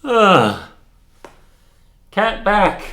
Cat back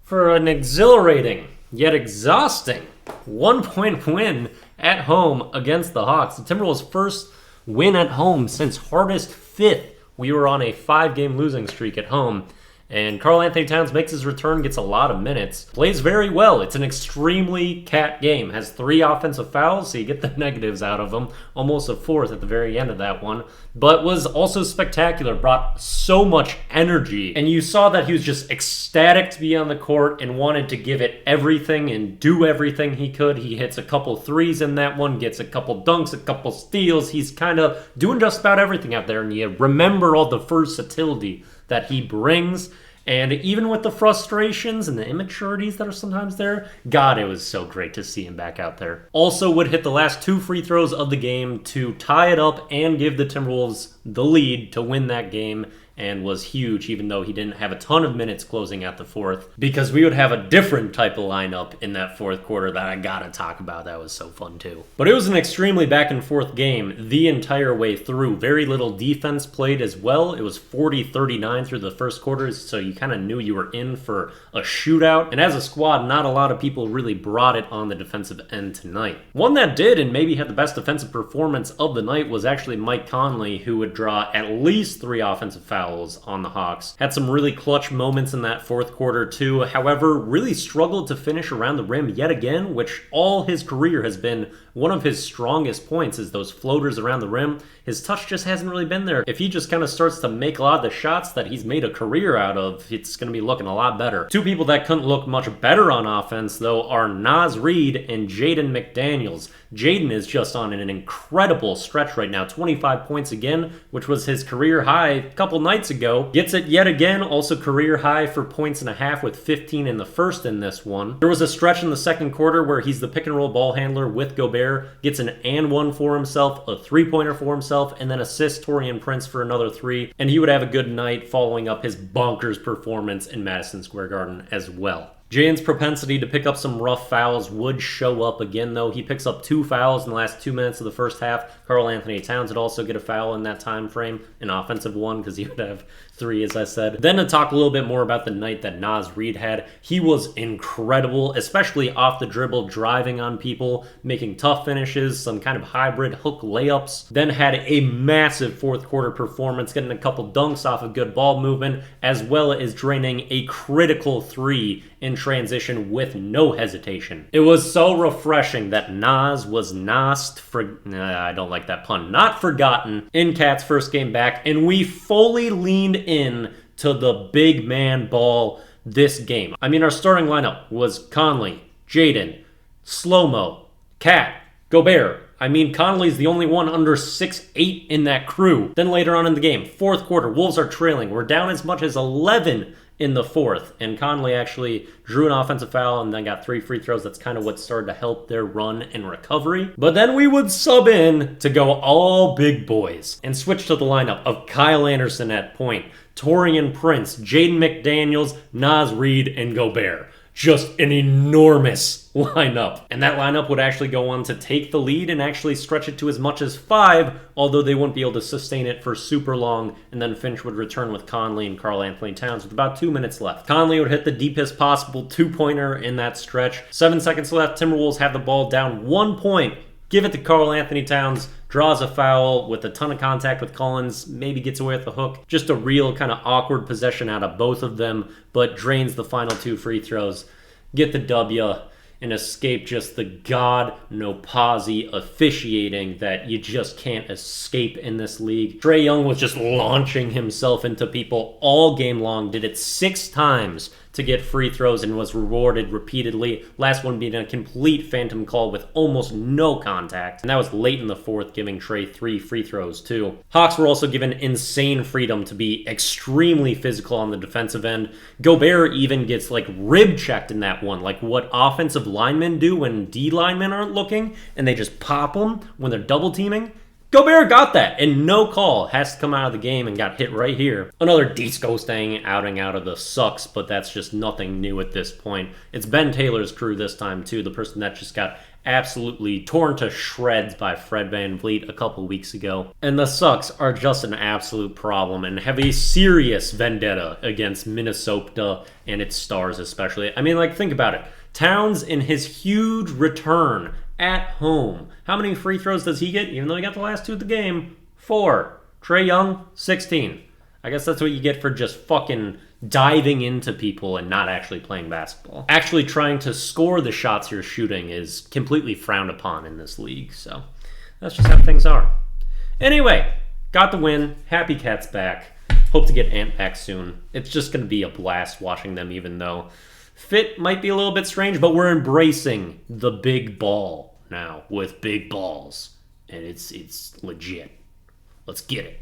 for an exhilarating yet exhausting 1-point win at home against the Hawks. The Timberwolves' first win at home since hardest fifth. We were on a 5-game losing streak at home. And Karl-Anthony Towns makes his return, gets a lot of minutes, plays very well. It's an extremely Cat game. Has 3 offensive fouls, so you get the negatives out of him. Almost a 4th at the very end of that one. But was also spectacular, brought so much energy. And you saw that he was just ecstatic to be on the court and wanted to give it everything and do everything he could. He hits a couple threes in that one, gets a couple dunks, a couple steals. He's kind of doing just about everything out there. And you remember all the versatility that he brings. And even with the frustrations and the immaturities that are sometimes there, God, it was so great to see him back out there. Also would hit the last 2 free throws of the game to tie it up and give the Timberwolves the lead to win that game, and was huge, even though he didn't have a ton of minutes closing out the 4th, because we would have a different type of lineup in that 4th quarter that I gotta talk about. That was so fun too. But it was an extremely back and forth game the entire way through. Very little defense played as well. It was 40-39 through the first quarters, so you kind of knew you were in for a shootout. And as a squad, not a lot of people really brought it on the defensive end tonight. One that did and maybe had the best defensive performance of the night was actually Mike Conley, who would draw at least 3 offensive fouls on the Hawks. Had some really clutch moments in that 4th quarter too. However, really struggled to finish around the rim yet again, which all his career has been one of his strongest points, is those floaters around the rim. His touch just hasn't really been there. If he just kind of starts to make a lot of the shots that he's made a career out of, it's going to be looking a lot better. 2 people that couldn't look much better on offense, though, are Naz Reid and Jaden McDaniels. Jaden is just on an incredible stretch right now. 25 points again, which was his career high a couple nights ago. Gets it yet again, also career high for points and a half with 15 in the first in this one. There was a stretch in the 2nd quarter where he's the pick and roll ball handler with Gobert, gets an and 1 for himself, a 3-pointer for himself, and then assists Taurean Prince for another 3. And he would have a good night following up his bonkers performance in Madison Square Garden as well. Jaden's propensity to pick up some rough fouls would show up again, though. He picks up 2 fouls in the last 2 minutes of the first half. Karl-Anthony Towns would also get a foul in that time frame, an offensive one, because he would have 3, as I said. Then to talk a little bit more about the night that Naz Reid had, he was incredible, especially off the dribble, driving on people, making tough finishes, some kind of hybrid hook layups. Then had a massive 4th quarter performance, getting a couple dunks off of good ball movement, as well as draining a critical 3 in transition with no hesitation. It was so refreshing that Nas was I don't like that pun, not forgotten in Cat's first game back, and we fully leaned in to the big man ball this game. I mean, our starting lineup was Conley, Jaden, Slow-Mo, Cat, Gobert. I mean, Conley's the only one under 6'8" in that crew. Then later on in the game, 4th quarter, Wolves are trailing. We're down as much as 11 in the 4th, and Conley actually drew an offensive foul and then got 3 free throws. That's kind of what started to help their run and recovery. But then we would sub in to go all big boys and switch to the lineup of Kyle Anderson at point, Taurean Prince, Jaden McDaniels, Naz Reid, and Gobert. Just an enormous lineup. And that lineup would actually go on to take the lead and actually stretch it to as much as 5, although they wouldn't be able to sustain it for super long, and then Finch would return with Conley and Karl-Anthony Towns with about 2 minutes left. Conley would hit the deepest possible 2-pointer in that stretch. 7 seconds left, Timberwolves have the ball down 1 point. Give it to Karl-Anthony Towns, draws a foul with a ton of contact with Collins, maybe gets away with the hook. Just a real kind of awkward possession out of both of them, but drains the final 2 free throws. Get the W and escape just the God no posy officiating that you just can't escape in this league. Trae Young was just launching himself into people all game long, did it 6 times to get free throws and was rewarded repeatedly. Last one being a complete phantom call with almost no contact. And that was late in the 4th, giving Trae 3 free throws too. Hawks were also given insane freedom to be extremely physical on the defensive end. Gobert even gets rib checked in that one, like what offensive linemen do when D linemen aren't looking and they just pop them when they're double teaming. Gobert got that, and no call. Has to come out of the game and got hit right here. Another disco staying outing out of the sucks, but that's just nothing new at this point. It's Ben Taylor's crew this time, too, the person that just got absolutely torn to shreds by Fred VanVleet a couple weeks ago. And the Sucks are just an absolute problem and have a serious vendetta against Minnesota and its stars especially. I mean, like, think about it. Towns, in his huge return at home, how many free throws does he get? Even though he got the last 2 of the game, 4. Trae Young, 16. I guess that's what you get for just fucking diving into people and not actually playing basketball. Actually trying to score the shots you're shooting is completely frowned upon in this league, so that's just how things are. Anyway, got the win. Happy Cat's back. Hope to get Ant back soon. It's just going to be a blast watching them, even though fit might be a little bit strange, but we're embracing the big ball now with big balls, and it's legit. Let's get it.